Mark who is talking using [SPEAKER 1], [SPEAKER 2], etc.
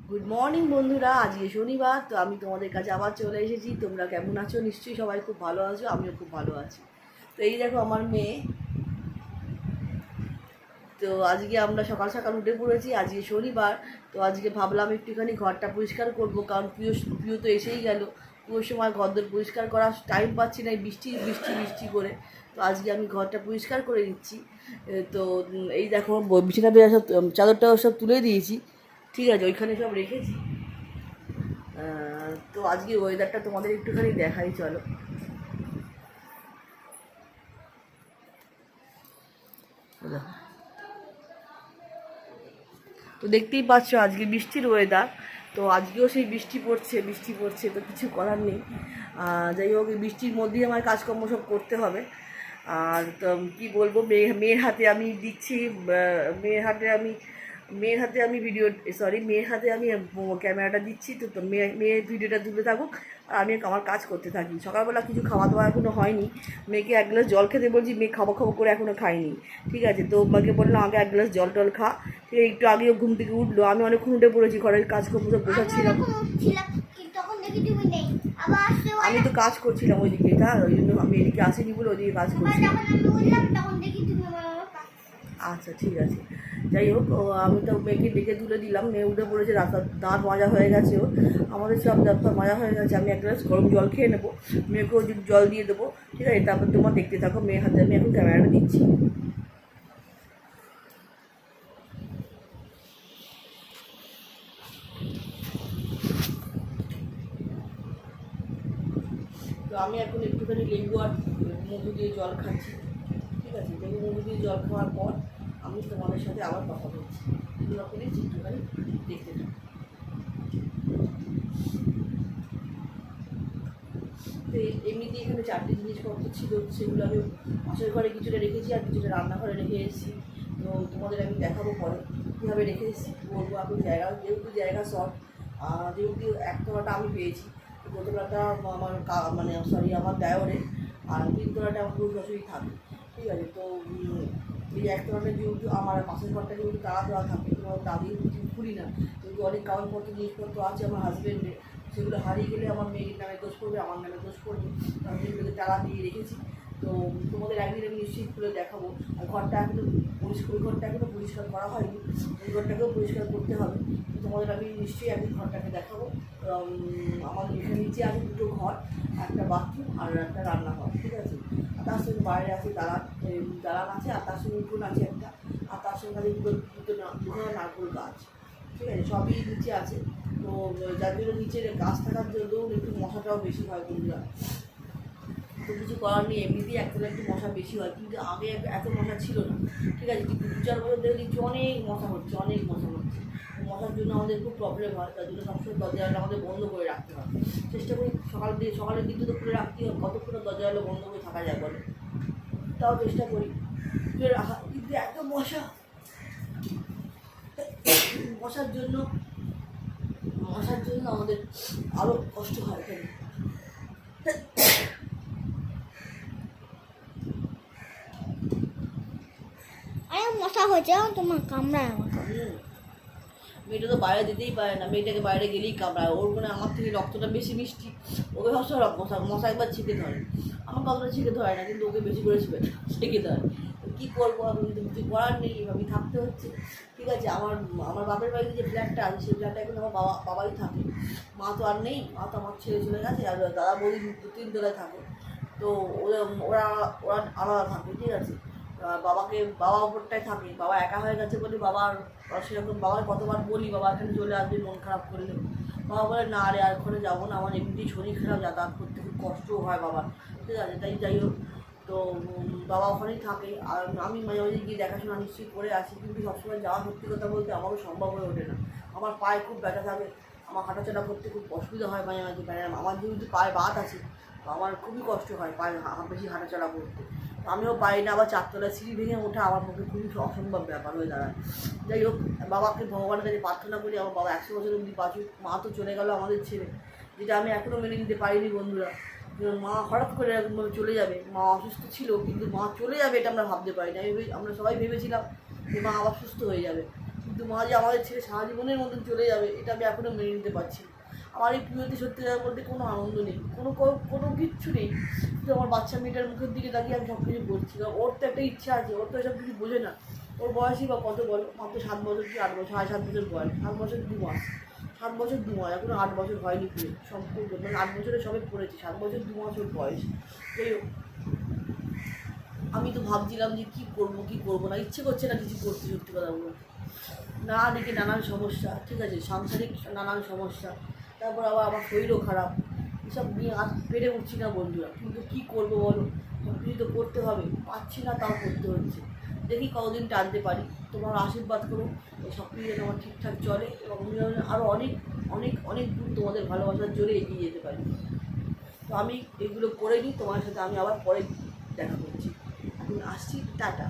[SPEAKER 1] Good morning বন্ধুরা, আজকে শনিবার। তো আমি তোমাদের কাছে আবার চলে এসেছি। তোমরা কেমন আছো? নিশ্চয়ই সবাই খুব ভালো আছো, আমিও খুব ভালো আছি। তো এই দেখো আমার মেয়ে। তো আজকে আমরা সকাল সকাল উঠে পড়েছি, আজকে শনিবার। তো আজকে ভাবলাম একটুখানি ঘরটা পরিষ্কার করবো, কারণ প্রিয় প্রিয় তো এসেই গেল। পুরোর সময় ঘরদোর পরিষ্কার করার টাইম পাচ্ছি না, এই বৃষ্টি বৃষ্টি বৃষ্টি করে। তো আজকে আমি ঘরটা পরিষ্কার করে দিচ্ছি। তো এই দেখো বিছানা পেয়ে সব চাদরটাও সব তুলে দিয়েছি, ঠিক আছে, ওইখানে সব রেখেছি। তো আজকে ওয়েদারটা তোমাদের একটুখানি দেখাই, চলো। তো দেখতেই পাচ্ছ আজকে বৃষ্টির ওয়েদার। তো আজকেও সেই বৃষ্টি পড়ছে বৃষ্টি পড়ছে, তো কিছু করার নেই। যাই হোক, এই বৃষ্টির মধ্যেই আমার কাজকর্ম সব করতে হবে। আর তো কী বলবো, মেয়ের হাতে আমি দিচ্ছি, মেয়ের হাতে আমি মেয়ের হাতে আমি মেয়ের হাতে আমি ক্যামেরাটা দিচ্ছি। তো মেয়ের ভিডিওটা তুলে থাকুক আর আমি আমার কাজ করতে থাকি। সকালবেলা কিছু খাওয়া দাওয়া এখনও হয়নি। মেয়েকে এক গ্লাস জল খেতে বলছি, মেয়ে খাবো খাবো করে এখনও খাইনি, ঠিক আছে। তো মাকে বললাম আগে এক গ্লাস জল টল খা। ঠিক একটু আগেও ঘুম থেকে উঠলো, আমি অনেকক্ষণ উঠে পড়েছি, ঘরের কাজকর্ম সব গোছাচ্ছিলাম। আমি তো কাজ করছিলাম ওইদিকে, ওই জন্য আমি এদিকে আসিনি বলে ওইদিকে কাজ করছিলাম। আচ্ছা, ঠিক আছে। যাই হোক, আমি তো মেয়েকে ডেকে তুলে দিলাম, মেয়ে উঠে পড়েছে, দাঁত মাজা হয়ে গেছে ওর। আমাদের সব দাঁত মাজা হয়ে গেছে। আমি এক গ্লাস গরম জল খেয়ে নেবো, মেয়েকেও জল দিয়ে দেবো, ঠিক আছে। তারপর তোমার দেখতে থাকো, মেয়ের হাতে আমি এখন ক্যামেরাটা দিচ্ছি। তো আমি এখন একটুখানি লেবু আর মধু দিয়ে জল খাচ্ছি, ঠিক আছে। লেবু মধু দিয়ে জল খাওয়ার পর আমি তোমাদের সাথে আবার কথা বলছি। এগুলো করে একটুখানি দেখতে থাকো। তো এমনিতেই এখানে চারটে জিনিসপত্র ছিল, সেগুলো আমি পাশের ঘরে কিছুটা রেখেছি আর কিছুটা রান্নাঘরে রেখে এসেছি। তো তোমাদের আমি দেখাবো পরে কীভাবে রেখে এসেছি, বলবো। এখন যেহেতু জায়গা শর্ট, যেহেতু একতলাটা আমি পেয়েছি, তো দোতলাটা আমার আমার দেওরে, আর তিনতলাটা আমার পুরো শাশুড়ি থাকে, ঠিক আছে। তো এই একতলাটা যেহেতু আমার পাশের ঘরটা যেহেতু তালা দেওয়া থাকে, তো তাদের খুলি না, যেহেতু অনেক কাগজপত্র জিনিসপত্র আছে আমার হাজব্যান্ডের, সেগুলো হারিয়ে গেলে আমার মেয়ের নামে দোষ করবে, আমার নামে দোষ করবে। আমি সেগুলোকে তালা দিয়ে রেখেছি। তো তোমাদের একদিন আমি নিশ্চিত করে দেখাবো। আর ঘরটা এখনো ওই ঘরটা এখনো পরিষ্কার করা হয়নি, ওই ঘরটাকেও পরিষ্কার করতে হবে। তোমাদের আমি নিশ্চয়ই একদিন ঘরটাকে দেখাবো। আমাদের এখানে নিচে আছে দুটো ঘর, একটা বাথরুম আর একটা রান্নাঘর, ঠিক আছে। আর তার সঙ্গে বাইরে আছে দালান আছে, আর তার সঙ্গে উঠোন আছে একটা, আর তার সঙ্গে আছে দুটো নারকেল গাছ, ঠিক আছে। সবই নিচে আছে। তো যার জন্য নিচের গাছ থাকার জন্য একটু মশাটাও বেশি হয় বন্ধুরা। তো কিছু করার নেই, এমনিতেই একতলা একটু মশা বেশি হয়, কিন্তু আগে এত মশা ছিল না, ঠিক আছে। কিন্তু 2-4 বছর ধরে দেখছি অনেক মশা হচ্ছে, অনেক মশা হচ্ছে। মশার জন্য আমাদের খুব প্রবলেম হয়, তার জন্য সবসময় দরজাটা আমাদের বন্ধ করে রাখতে হয়। চেষ্টা করি সকালের দিকে তো খুলে রাখতে হয়, কতক্ষণ দরজাগুলো বন্ধ করে থাকা যায় বলে, তাও চেষ্টা করি খুলে রাখা। কিন্তু এত মশা, মশার জন্য আমাদের আরও কষ্ট হয় এখানে।
[SPEAKER 2] মশা হয়েছে তোমার কামড়ায় আমাকে।
[SPEAKER 1] মেয়েটা তো বাইরে যেতেই পারে না, মেয়েটাকে বাইরে গেলেই কামড়ায়। ওর মানে আমার থেকে রক্তটা বেশি মিষ্টি, ওকে সবসময় মশা একবার ছিকে ধরে। আমাকে অতটা ছিকে ধরে না, কিন্তু ওকে বেশি করে ছিকে ধরে। কী করবো, আমি কিন্তু কিছু করার নেই, এভাবেই থাকতে হচ্ছে, ঠিক আছে। আমার বাপের বাড়িতে যে ফ্ল্যাটটা আছে, সেই ফ্ল্যাটটা এখন আমার বাবাই থাকে। মা তো আর নেই, মা তো আমার ছেড়ে চলে গেছে, আর দাদা বৌদি 2-3 তলায় থাকে। তো ওরা ওরা ওরা আলাদা থাকে, ঠিক আছে। বাবা ওপরটায় থাকে, বাবা একা হয়ে গেছে বলে সেরকম বাবার কতবার বলি বাবা এখানে চলে আসবে, মন খারাপ করলে। বাবা বলে না রে, আর ওখানে যাবো না, আমার এমনিতেই শরীর খারাপ, যাতায়াত করতে খুব কষ্টও হয় বাবার, ঠিক আছে। যাই হোক, তো বাবা ওখানেই থাকে, আর আমি মাঝে মাঝে গিয়ে দেখাশোনা নিশ্চয়ই করে আসি, কিন্তু সবসময় যাওয়া সত্যি কথা বলতে আমারও সম্ভব হয়ে ওঠে না। আমার পায়ে খুব ব্যথা থাকে, আমার হাঁটাচলা করতে খুব অসুবিধা হয় মাঝে মাঝে। আমার যেহেতু পায়ে বাত আছে, তো আমার খুবই কষ্ট হয় পায়ে বেশি হাঁটাচলা করতে। আমিও পারি না, আবার 4 তলায় সিঁড়ি ভেঙে ওঠা আমার পক্ষে খুবই অসম্ভব ব্যাপার হয়ে দাঁড়ায়। যাই হোক, বাবাকে ভগবানের কাছে প্রার্থনা করি আমার বাবা 100 বছর অবধি বাঁচুক। মা তো চলে গেল আমাদের ছেড়ে, যেটা আমি এখনও মেনে নিতে পারিনি বন্ধুরা। মা হঠাৎ করে এরকমভাবে চলে যাবে, মা অসুস্থ ছিল কিন্তু মা চলে যাবে এটা আমরা ভাবতে পারি না। আমরা সবাই ভেবেছিলাম যে মা আবার সুস্থ হয়ে যাবে, কিন্তু মা যে আমাদের ছেলে সারা জীবনের মতন চলে যাবে এটা আমি এখনও মেনে নিতে পারছি না। আমার এই পুজোতে সত্যি কথা বলতে কোনো আনন্দ নেই, কোনো কিচ্ছু নেই। শুধু আমার বাচ্চা মেয়েটার মুখের দিকে তাকিয়ে আমি সব কিছু করছি। ওর তো একটা ইচ্ছা আছে, ওর তো সব কিছু বোঝে না। ওর বয়সই বা কত বলো, মাত্র 7 বছর কি 8 বছর, 7.5 বছর বয়স, 7 বছর 2 মাস, 7 বছর 2 মাস, এখনো 8 বছর হয়নি পুরো সম্পূর্ণ, মানে 8 বছরে সবে পড়েছে, 7 বছর 2 মাস ওর বয়স। যাই হোক, আমি তো ভাবছিলাম যে কী করবো না, ইচ্ছে করছে না কিছু করতে, সত্যি কথা বলবো না। দিকে নানান সমস্যা, ঠিক আছে, সাংসারিক নানান সমস্যা, তারপর আবার আমার শরীরও খারাপ, এসব নিয়ে আর পেরে উঠছি না বন্ধুরা। কিন্তু কী করবো বলো, সব কিছু তো করতে হবে, পারছি না তাও করতে হচ্ছে। দেখি কতদিন টানতে পারি, তোমার আশীর্বাদ করো এই সব কিছু যেন আমার ঠিকঠাক চলে এবং আমি যেন আরও অনেক অনেক অনেক দূর তোমাদের ভালোবাসার জোরে এগিয়ে যেতে পারি। তো আমি এগুলো করে নিই, তোমার সাথে আমি আবার পরে দেখা করছি। এখন আসছি, টাটা।